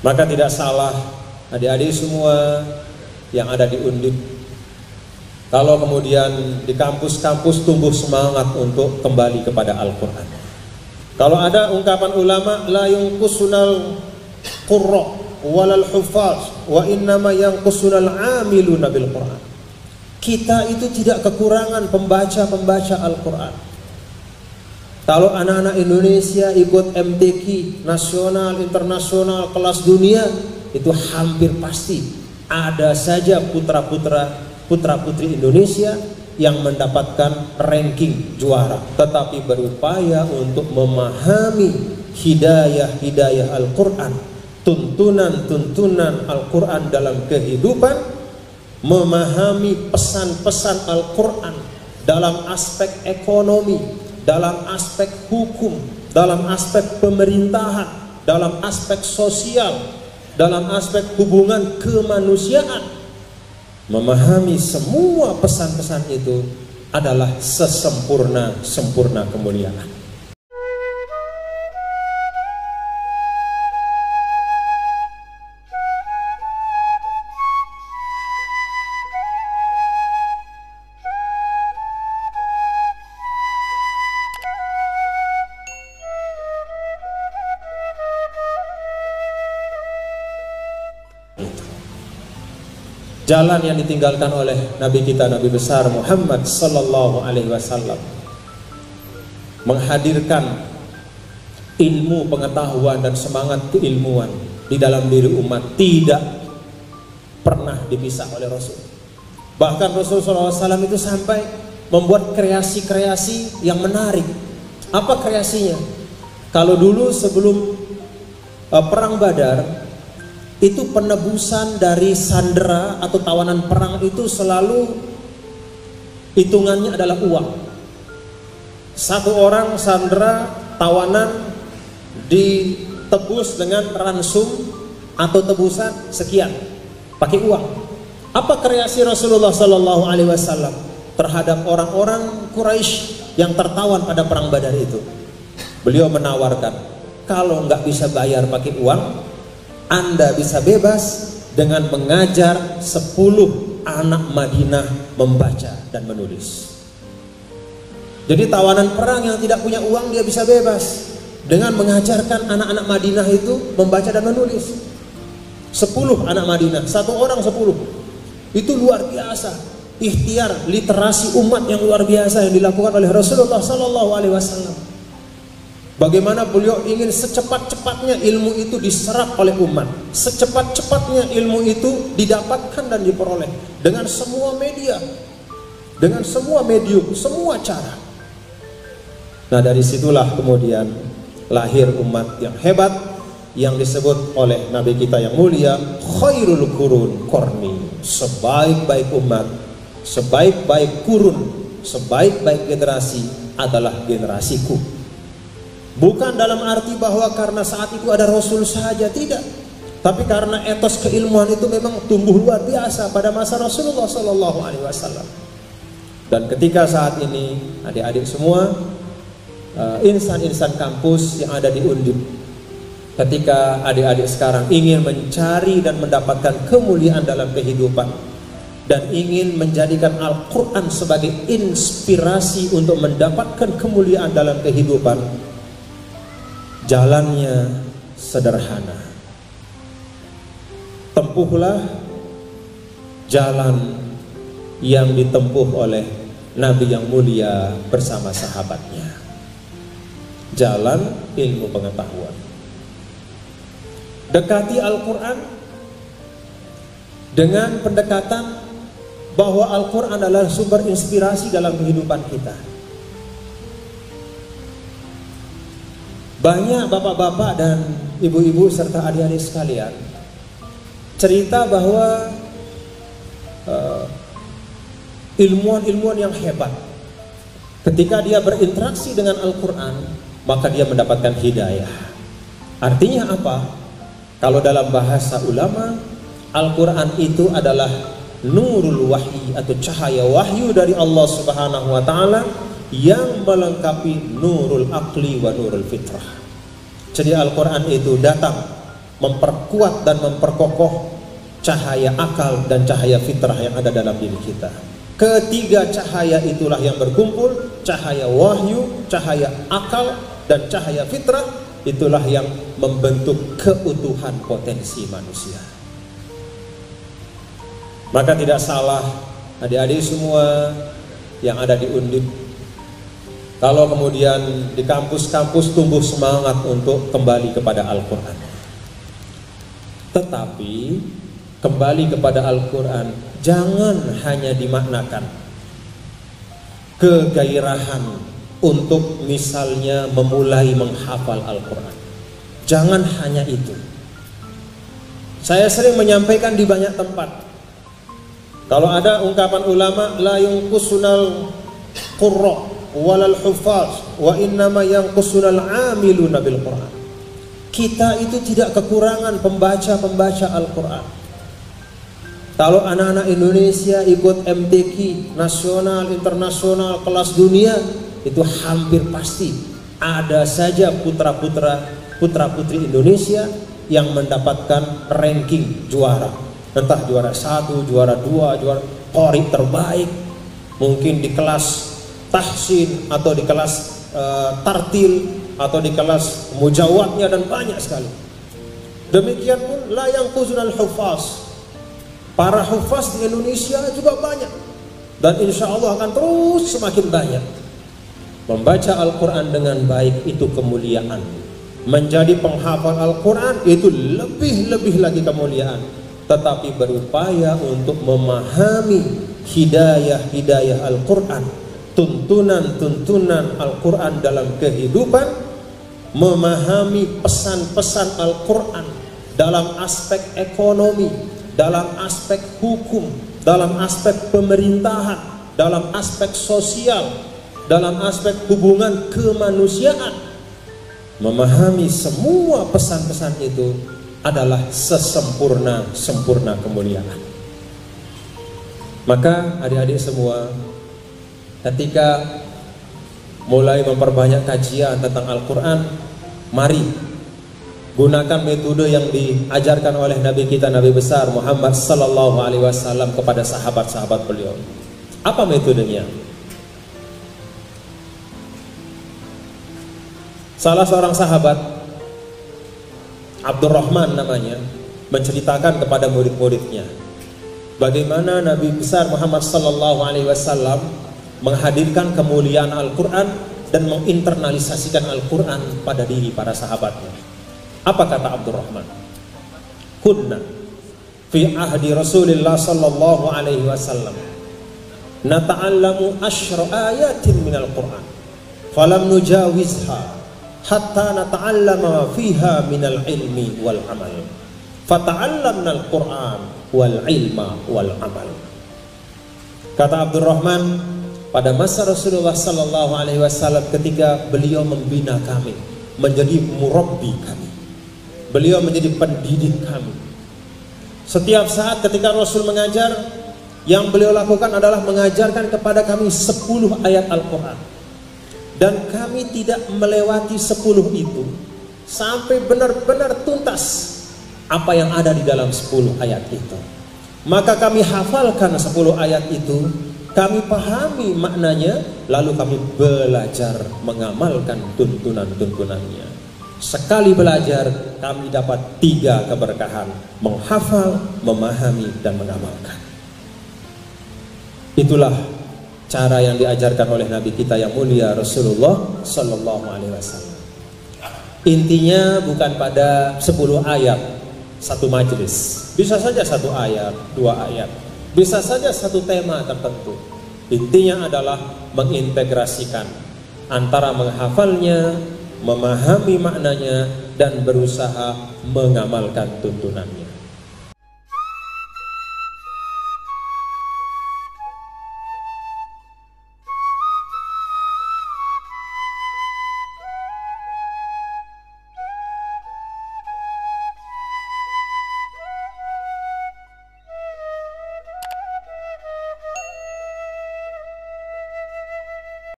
Maka tidak salah adik-adik semua yang ada di Undip, kalau kemudian di kampus-kampus tumbuh semangat untuk kembali kepada Al-Quran. Kalau ada ungkapan ulama, la yunqusunal qurra walal hufaz wa innama yanqusunal amiluna bil Quran. Kita itu tidak kekurangan pembaca-pembaca Al-Quran. Kalau anak-anak Indonesia ikut MTQ nasional, internasional, kelas dunia, itu hampir pasti ada saja putra-putri Indonesia yang mendapatkan ranking juara, tetapi berupaya untuk memahami hidayah Al-Quran, tuntunan Al-Quran dalam kehidupan, memahami pesan-pesan Al-Quran dalam aspek ekonomi, dalam aspek hukum, dalam aspek pemerintahan, dalam aspek sosial, dalam aspek hubungan kemanusiaan. Memahami semua pesan-pesan itu adalah sesempurna kemuliaan. Jalan yang ditinggalkan oleh Nabi kita, Nabi besar Muhammad sallallahu alaihi wasallam, menghadirkan ilmu, pengetahuan dan semangat keilmuan di dalam diri umat, tidak pernah dipisah oleh Rasul. Bahkan Rasul sallallahu alaihi wasallam itu sampai membuat kreasi-kreasi yang menarik. Apa kreasinya? Kalau dulu sebelum perang Badar, itu penebusan dari sandera atau tawanan perang itu selalu hitungannya adalah uang. Satu orang sandera tawanan ditebus dengan ransum atau tebusan sekian, pakai uang. Apa kreasi Rasulullah Sallallahu Alaihi Wasallam terhadap orang-orang Quraisy yang tertawan pada perang Badar itu? Beliau menawarkan, kalau nggak bisa bayar pakai uang, Anda bisa bebas dengan mengajar 10 anak Madinah membaca dan menulis. Jadi tawanan perang yang tidak punya uang dia bisa bebas dengan mengajarkan anak-anak Madinah itu membaca dan menulis. 10 anak Madinah, satu orang 10. Itu luar biasa. Ikhtiar literasi umat yang luar biasa yang dilakukan oleh Rasulullah Sallallahu Alaihi Wasallam. Bagaimana beliau ingin secepat-cepatnya ilmu itu diserap oleh umat, secepat-cepatnya ilmu itu didapatkan dan diperoleh dengan semua media, dengan semua medium, semua cara. Nah, dari situlah kemudian lahir umat yang hebat yang disebut oleh Nabi kita yang mulia, khairul qurun qarni, sebaik-baik umat, sebaik-baik kurun, sebaik-baik generasi adalah generasiku. Bukan dalam arti bahwa karena saat itu ada Rasul saja, tidak. Tapi karena etos keilmuan itu memang tumbuh luar biasa pada masa Rasulullah Sallallahu Alaihi Wasallam. Dan ketika saat ini adik-adik semua, insan-insan kampus yang ada di Undip, ketika adik-adik sekarang ingin mencari dan mendapatkan kemuliaan dalam kehidupan dan ingin menjadikan Al-Quran sebagai inspirasi untuk mendapatkan kemuliaan dalam kehidupan, jalannya sederhana. Tempuhlah jalan yang ditempuh oleh Nabi yang mulia bersama sahabatnya. Jalan ilmu pengetahuan. Dekati Al-Quran dengan pendekatan bahwa Al-Quran adalah sumber inspirasi dalam kehidupan kita. Banyak bapak-bapak dan ibu-ibu serta adik-adik sekalian cerita bahwa ilmuwan-ilmuwan yang hebat ketika dia berinteraksi dengan Al-Quran, maka dia mendapatkan hidayah. Artinya apa? Kalau dalam bahasa ulama, Al-Quran itu adalah nurul wahyi atau cahaya wahyu dari Allah Subhanahu wa Ta'ala yang melengkapi nurul akli wa nurul fitrah. Jadi Al-Quran itu datang memperkuat dan memperkokoh cahaya akal dan cahaya fitrah yang ada dalam diri kita. Ketiga cahaya itulah yang berkumpul, cahaya wahyu, cahaya akal, dan cahaya fitrah, itulah yang membentuk keutuhan potensi manusia. Maka tidak salah adik-adik semua yang ada di Undip, kalau kemudian di kampus-kampus tumbuh semangat untuk kembali kepada Al-Quran. Tetapi kembali kepada Al-Quran jangan hanya dimaknakan kegairahan untuk misalnya memulai menghafal Al-Quran. Jangan hanya itu. Saya sering menyampaikan di banyak tempat, kalau ada ungkapan ulama, la yunqusunal qurra walal hufaz wa innama yanqusunal amiluna bil Quran. Kita itu tidak kekurangan pembaca-pembaca Al-Quran. Kalau anak-anak Indonesia ikut MTQ nasional, internasional, kelas dunia, itu hampir pasti ada saja putra-putri Indonesia yang mendapatkan ranking juara. Entah juara 1, juara 2, juara qori terbaik, mungkin di kelas tahsin atau di kelas tartil atau di kelas mujawadnya, dan banyak sekali. Demikian pun la yanquzunal hufaz. Para hufaz di Indonesia juga banyak, dan insya Allah akan terus semakin banyak. Membaca Al-Quran dengan baik itu kemuliaan. Menjadi penghafal Al-Quran itu lebih lagi kemuliaan. Tetapi berupaya untuk memahami hidayah Al-Quran, tuntunan Al-Quran dalam kehidupan, memahami pesan-pesan Al-Quran dalam aspek ekonomi, dalam aspek hukum, dalam aspek pemerintahan, dalam aspek sosial, dalam aspek hubungan kemanusiaan. Memahami semua pesan-pesan itu adalah sempurna kemuliaan. Maka adik-adik semua, ketika mulai memperbanyak kajian tentang Al-Quran, mari gunakan metode yang diajarkan oleh Nabi kita, Nabi besar Muhammad sallallahu alaihi wasallam kepada sahabat-sahabat beliau. Apa metodenya? Salah seorang sahabat, Abdurrahman namanya, menceritakan kepada murid-muridnya bagaimana Nabi besar Muhammad sallallahu alaihi wasallam menghadirkan kemuliaan Al-Quran dan menginternalisasikan Al-Quran pada diri para sahabatnya. Apa kata Abdurrahman? Kunna fi ahdi Rasulillah sallallahu alaihi wasallam nata'allamu asyra ayatin minal Quran falam nujawizha hatta nata'allama fiha minal ilmi wal amal fata'allamna al-Quran wal ilma wal amal. Kata Abdurrahman, pada masa Rasulullah sallallahu alaihi wasallam ketika beliau membina kami, menjadi murabbi kami, beliau menjadi pendidik kami. Setiap saat ketika Rasul mengajar, yang beliau lakukan adalah mengajarkan kepada kami 10 ayat Al-Quran. Dan kami tidak melewati 10 itu sampai benar-benar tuntas apa yang ada di dalam 10 ayat itu. Maka kami hafalkan 10 ayat itu, kami pahami maknanya, lalu kami belajar mengamalkan tuntunan-tuntunannya. Sekali belajar, kami dapat 3 keberkahan: menghafal, memahami, dan mengamalkan. Itulah cara yang diajarkan oleh Nabi kita yang mulia Rasulullah sallallahu alaihi wasallam. Intinya bukan pada 10 ayat satu majelis. Bisa saja 1 ayat, 2 ayat. Bisa saja 1 tema tertentu. Intinya adalah mengintegrasikan antara menghafalnya, memahami maknanya, dan berusaha mengamalkan tuntunannya.